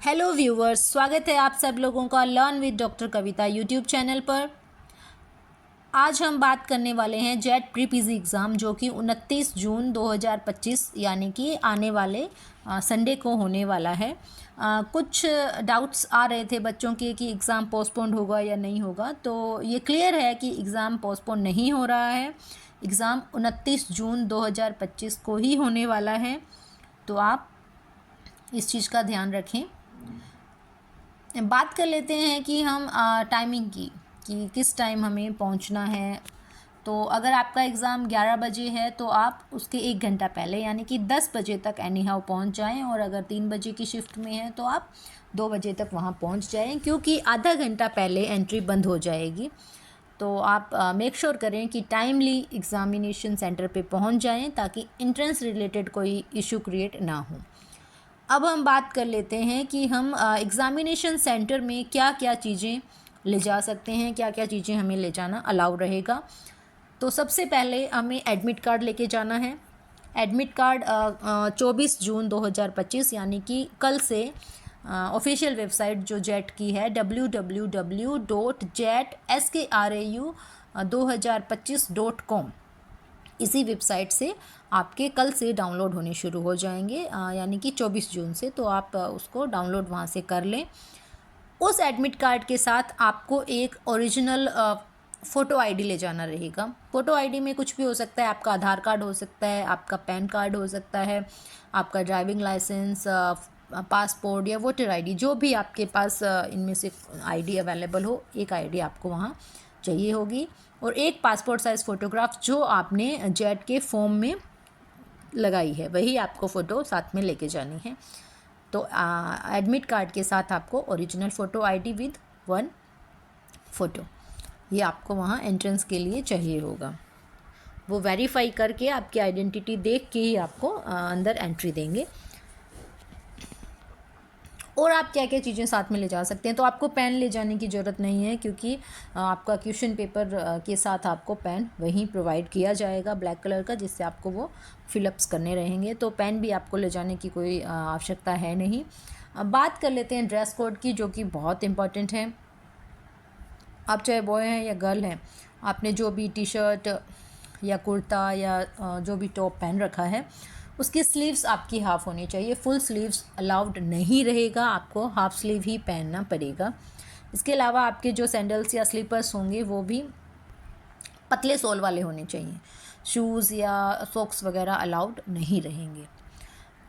Hello viewers, स्वागत है आप सब लोगों का learn with doctor Kavita YouTube channel पर। आज हम बात करने वाले हैं जेट प्री पीजी एग्ज़ाम जो कि 29 जून 2025 यानी कि आने वाले संडे को होने वाला है। कुछ डाउट्स आ रहे थे बच्चों के कि एग्ज़ाम पोस्टपोन्ड होगा या नहीं होगा, तो ये क्लियर है कि एग्ज़ाम पोस्टपोन नहीं हो रहा है। एग्ज़ाम 29 जून 2025 को ही होने वाला है, तो आप इस चीज़ का ध्यान रखें। बात कर लेते हैं कि हम टाइमिंग की कि किस टाइम हमें पहुंचना है। तो अगर आपका एग्ज़ाम 11 बजे है तो आप उसके 1 घंटा पहले यानी कि 10 बजे तक एनी हाउ पहुँच जाएँ, और अगर 3 बजे की शिफ्ट में है तो आप 2 बजे तक वहाँ पहुँच जाएँ, क्योंकि आधा घंटा पहले एंट्री बंद हो जाएगी। तो आप मेक श्योर करें कि टाइमली एग्ज़ामिनेशन सेंटर पे पहुँच जाएँ ताकि एंट्रेंस रिलेटेड कोई इशू क्रिएट ना हो। अब हम बात कर लेते हैं कि हम एग्ज़ामिनेशन सेंटर में क्या क्या चीज़ें ले जा सकते हैं, क्या क्या चीज़ें हमें ले जाना अलाउ रहेगा। तो सबसे पहले हमें एडमिट कार्ड लेके जाना है। एडमिट कार्ड 24 जून 2025 यानी कि कल से ऑफिशियल वेबसाइट जो जेट की है www.jet.skrau2025.com, इसी वेबसाइट से आपके कल से डाउनलोड होने शुरू हो जाएंगे, यानी कि 24 जून से। तो आप उसको डाउनलोड वहाँ से कर लें। उस एडमिट कार्ड के साथ आपको एक ओरिजिनल फ़ोटो आईडी ले जाना रहेगा। फ़ोटो आईडी में कुछ भी हो सकता है, आपका आधार कार्ड हो सकता है, आपका पैन कार्ड हो सकता है, आपका ड्राइविंग लाइसेंस, पासपोर्ट या वोटर आईडी, जो भी आपके पास इनमें से आईडी अवेलेबल हो, एक आईडी आपको वहाँ चाहिए होगी। और एक पासपोर्ट साइज़ फ़ोटोग्राफ जो आपने जेट के फॉर्म में लगाई है, वही आपको फ़ोटो साथ में लेके जानी है। तो एडमिट कार्ड के साथ आपको original photo ID with 1 photo, ये आपको वहाँ एंट्रेंस के लिए चाहिए होगा। वो वेरीफाई करके आपकी आइडेंटिटी देख के ही आपको अंदर एंट्री देंगे। और आप क्या क्या चीज़ें साथ में ले जा सकते हैं, तो आपको पेन ले जाने की ज़रूरत नहीं है, क्योंकि आपका क्वेश्चन पेपर के साथ आपको पेन वहीं प्रोवाइड किया जाएगा ब्लैक कलर का, जिससे आपको वो फिलअप्स करने रहेंगे। तो पेन भी आपको ले जाने की कोई आवश्यकता है नहीं। अब बात कर लेते हैं ड्रेस कोड की, जो कि बहुत इम्पॉर्टेंट है। आप चाहे बॉय हैं या गर्ल हैं, आपने जो भी टी शर्ट या कुर्ता या जो भी टॉप पहन रखा है, उसकी स्लीव्स आपकी हाफ़ होनी चाहिए। फुल स्लीव्स अलाउड नहीं रहेगा, आपको हाफ़ स्लीव ही पहनना पड़ेगा। इसके अलावा आपके जो सैंडल्स या स्लीपर्स होंगे वो भी पतले सोल वाले होने चाहिए। शूज़ या सॉक्स वगैरह अलाउड नहीं रहेंगे।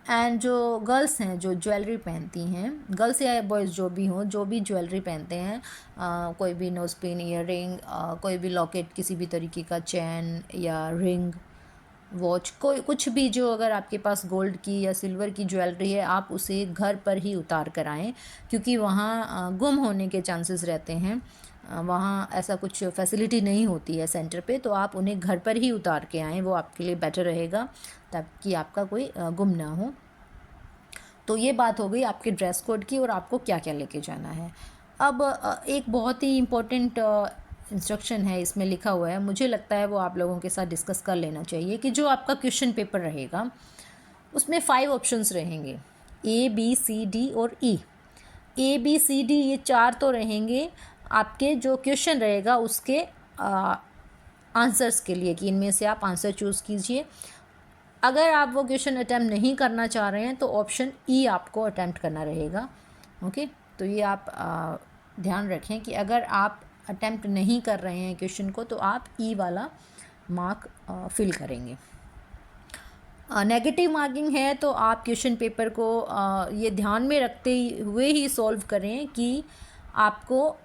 एंड जो गर्ल्स हैं जो ज्वेलरी पहनती हैं, गर्ल्स या बॉयज़ जो भी हों, जो भी ज्वेलरी पहनते हैं, कोई भी नोज पिन, ईयर रिंग, कोई भी लॉकेट, किसी भी तरीके का चैन या रिंग, वॉच, कोई कुछ भी जो अगर आपके पास गोल्ड की या सिल्वर की ज्वेलरी है, आप उसे घर पर ही उतार कर आएँ, क्योंकि वहाँ गुम होने के चांसेस रहते हैं। वहाँ ऐसा कुछ फैसिलिटी नहीं होती है सेंटर पे, तो आप उन्हें घर पर ही उतार के आएँ, वो आपके लिए बेटर रहेगा ताकि आपका कोई गुम ना हो। तो ये बात हो गई आपके ड्रेस कोड की और आपको क्या क्या लेके जाना है। अब एक बहुत ही इम्पोर्टेंट इंस्ट्रक्शन है इसमें लिखा हुआ है, मुझे लगता है वो आप लोगों के साथ डिस्कस कर लेना चाहिए, कि जो आपका क्वेश्चन पेपर रहेगा उसमें 5 ऑप्शंस रहेंगे, ए बी सी डी और ई। ए बी सी डी ये 4 तो रहेंगे आपके जो क्वेश्चन रहेगा उसके आंसर्स के लिए, कि इनमें से आप आंसर चूज़ कीजिए। अगर आप वो क्वेश्चन अटैम्प्ट नहीं करना चाह रहे हैं तो ऑप्शन ई आपको अटैम्प्ट करना रहेगा। ओके, तो ये आप ध्यान रखें कि अगर आप अटैम्प्ट नहीं कर रहे हैं क्वेश्चन को, तो आप ई वाला मार्क फिल करेंगे। नेगेटिव मार्किंग है तो आप क्वेश्चन पेपर को ये ध्यान में रखते हुए ही सॉल्व करें कि आपको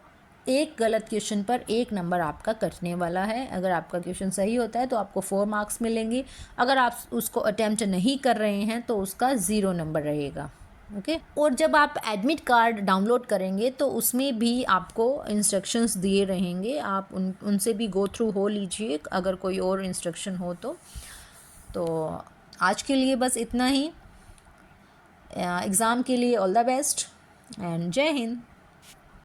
एक गलत क्वेश्चन पर 1 नंबर आपका कटने वाला है। अगर आपका क्वेश्चन सही होता है तो आपको 4 मार्क्स मिलेंगे। अगर आप उसको अटैम्प्ट नहीं कर रहे हैं तो उसका 0 नंबर रहेगा। ओके, और जब आप एडमिट कार्ड डाउनलोड करेंगे तो उसमें भी आपको इंस्ट्रक्शंस दिए रहेंगे, आप उनसे भी गो थ्रू हो लीजिए अगर कोई और इंस्ट्रक्शन हो तो आज के लिए बस इतना ही। एग्ज़ाम के लिए ऑल द बेस्ट एंड जय हिंद।